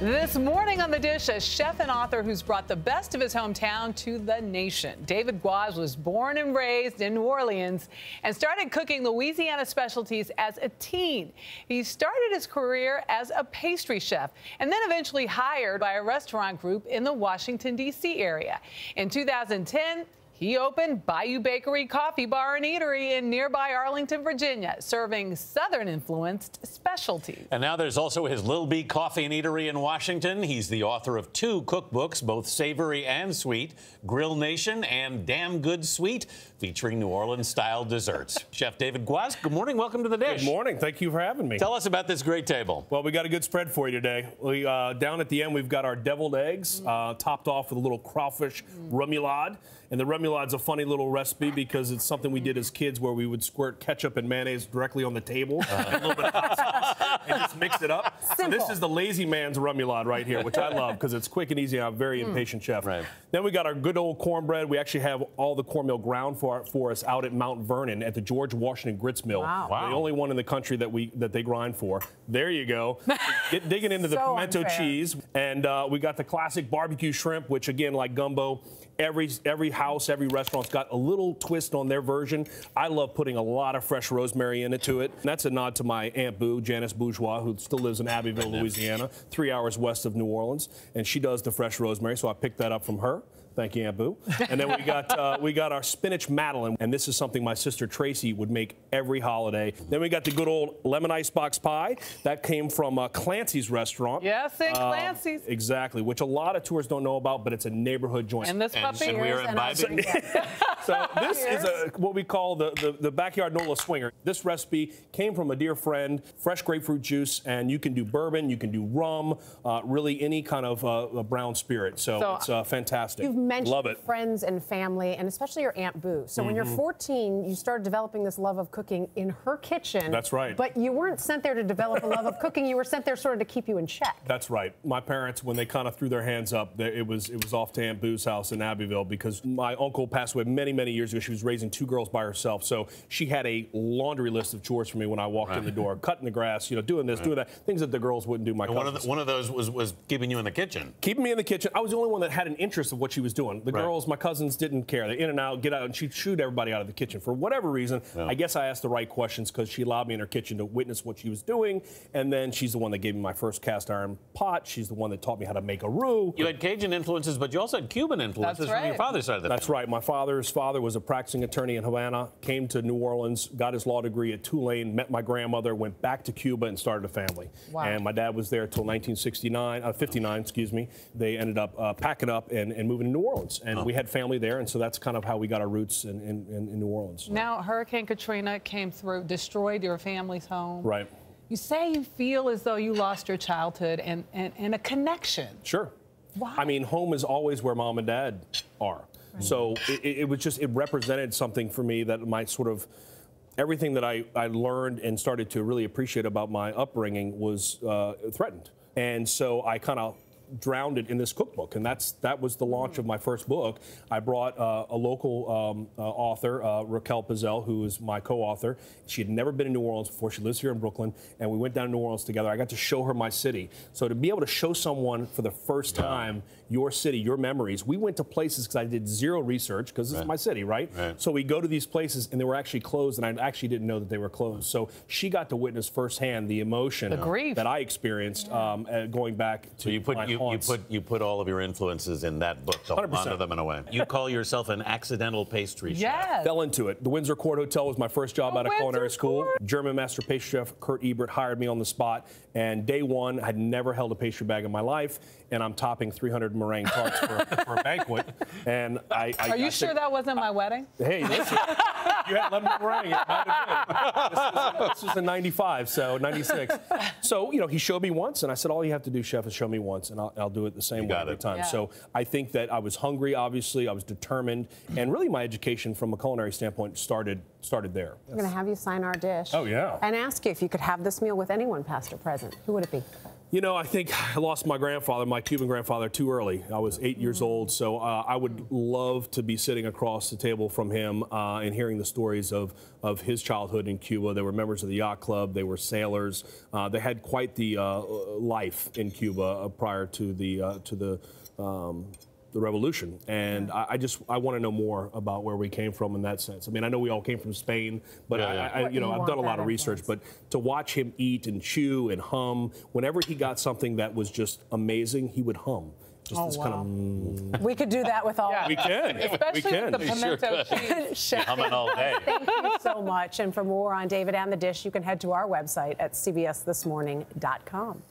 This morning on The Dish, a chef and author who's brought the best of his hometown to the nation. David Guas was born and raised in New Orleans and started cooking Louisiana specialties as a teen. He started his career as a pastry chef and then eventually hired by a restaurant group in the Washington, D.C. area. In 2010, he opened Bayou Bakery Coffee Bar and Eatery in nearby Arlington, Virginia, serving Southern-influenced specialties. And now there's also his Lil B Coffee and Eatery in Washington. He's the author of 2 cookbooks, both savory and sweet, Grill Nation and Damn Good Sweet, featuring New Orleans-style desserts. Chef David Guas, good morning. Welcome to The Dish. Good morning. Thank you for having me. Tell us about this great table. Well, we got a good spread for you today. Down at the end, we've got our deviled eggs, topped off with a little crawfish remoulade. And the remoulade's a funny little recipe because it's something we did as kids where we would squirt ketchup and mayonnaise directly on the table and a little bit of hot sauce and just mix it up. So this is the lazy man's remoulade right here, which I love because it's quick and easy. I'm a very impatient chef. Right. Then we got our good old cornbread. We actually have all the cornmeal ground for us out at Mount Vernon at the George Washington Grits Mill. Wow. The only one in the country that they grind for. There you go. Digging into the pimento cheese. And we got the classic barbecue shrimp, which again, like gumbo, every house, every restaurant's got a little twist on their version. I love putting a lot of fresh rosemary into it. And that's a nod to my Aunt Boo, Janice Bourgeois, who still lives in Abbeville, Louisiana, 3 hours west of New Orleans. And she does the fresh rosemary, so I picked that up from her. Thank you, Aunt Boo. And then we got our spinach madeleine, and this is something my sister Tracy would make every holiday. Then we got the good old lemon icebox pie. That came from Clancy's restaurant. Yes, in Clancy's. Exactly, which a lot of tourists don't know about, but it's a neighborhood joint. And this puppy. And we are imbibing. So this is what we call the backyard Nola swinger. This recipe came from a dear friend, fresh grapefruit juice, and you can do bourbon, you can do rum, really any kind of brown spirit. So it's fantastic. You've mentioned friends and family, and especially your Aunt Boo. So when you're 14, you started developing this love of cooking in her kitchen. That's right. But you weren't sent there to develop a love of cooking. You were sent there sort of to keep you in check. That's right. My parents, when they kind of threw their hands up, it was off to Aunt Boo's house in Abbeville because my uncle passed away many years ago. She was raising 2 girls by herself, so she had a laundry list of chores for me when I walked in the door, cutting the grass, doing this, doing that, things that the girls wouldn't do. My cousins. One of those was keeping you in the kitchen. Keeping me in the kitchen. I was the only one that had an interest of what she was doing. The girls, my cousins, didn't care. They're in and out, get out, and she'd shoot everybody out of the kitchen for whatever reason. I guess I asked the right questions because she allowed me in her kitchen to witness what she was doing, and then she's the one that gave me my first cast iron pot. She's the one that taught me how to make a roux. You had Cajun influences, but you also had Cuban influences from your father's side of the family. That's right. My father's father was a practicing attorney in Havana, came to New Orleans, got his law degree at Tulane, met my grandmother, went back to Cuba and started a family. Wow. And my dad was there till 59, excuse me. They ended up packing up and moving to New Orleans. And we had family there, and so that's kind of how we got our roots in New Orleans. Now, Hurricane Katrina came through, destroyed your family's home. Right. You say you feel as though you lost your childhood and a connection. Sure. Why? I mean, home is always where mom and dad are. Right. So it was just, it represented something for me that my sort of, everything that I learned and started to really appreciate about my upbringing was threatened. And so I kind of drowned it in this cookbook, and that was the launch of my first book. I brought a local author, Raquel Pizzell, who is my co-author. She had never been in New Orleans before. She lives here in Brooklyn, and we went down to New Orleans together. I got to show her my city. So to be able to show someone for the first time your city, your memories. We went to places because I did zero research because this is my city, right? So we go to these places, and they were actually closed, and I actually didn't know that they were closed. So she got to witness firsthand the emotion that I experienced going back to you put all of your influences in that book, to honor them in a way. You call yourself an accidental pastry chef. Yes. Fell into it. The Windsor Court Hotel was my first job out of culinary school. German master pastry chef Kurt Ebert hired me on the spot, and day one, I had never held a pastry bag in my life, and I'm topping 300 meringue tarts for a banquet. And Are you sure that wasn't my wedding? Hey, listen, you had lemon meringue. It might have been. This was in 95, so 96. So, he showed me once, and I said, all you have to do, chef, is show me once, and I'll do it the same way every time. So I think that I was hungry, obviously, I was determined, and really my education from a culinary standpoint started there. I'm going to have you sign our dish. Oh, yeah. And ask you if you could have this meal with anyone, past or present. Who would it be? You know, I think I lost my grandfather, my Cuban grandfather, too early. I was 8 years old, so I would love to be sitting across the table from him and hearing the stories of his childhood in Cuba. They were members of the yacht club. They were sailors. They had quite the life in Cuba prior to the revolution, and I want to know more about where we came from in that sense. I mean, I know we all came from Spain, but I've done a lot of research. But to watch him eat and chew and hum, whenever he got something that was just amazing, he would hum. Just this kind of. We could do that with all. Yeah. We can. Especially we can. with the pimento cheese. Humming all day. Thank you so much. And for more on David and the dish, you can head to our website at cbsthismorning.com.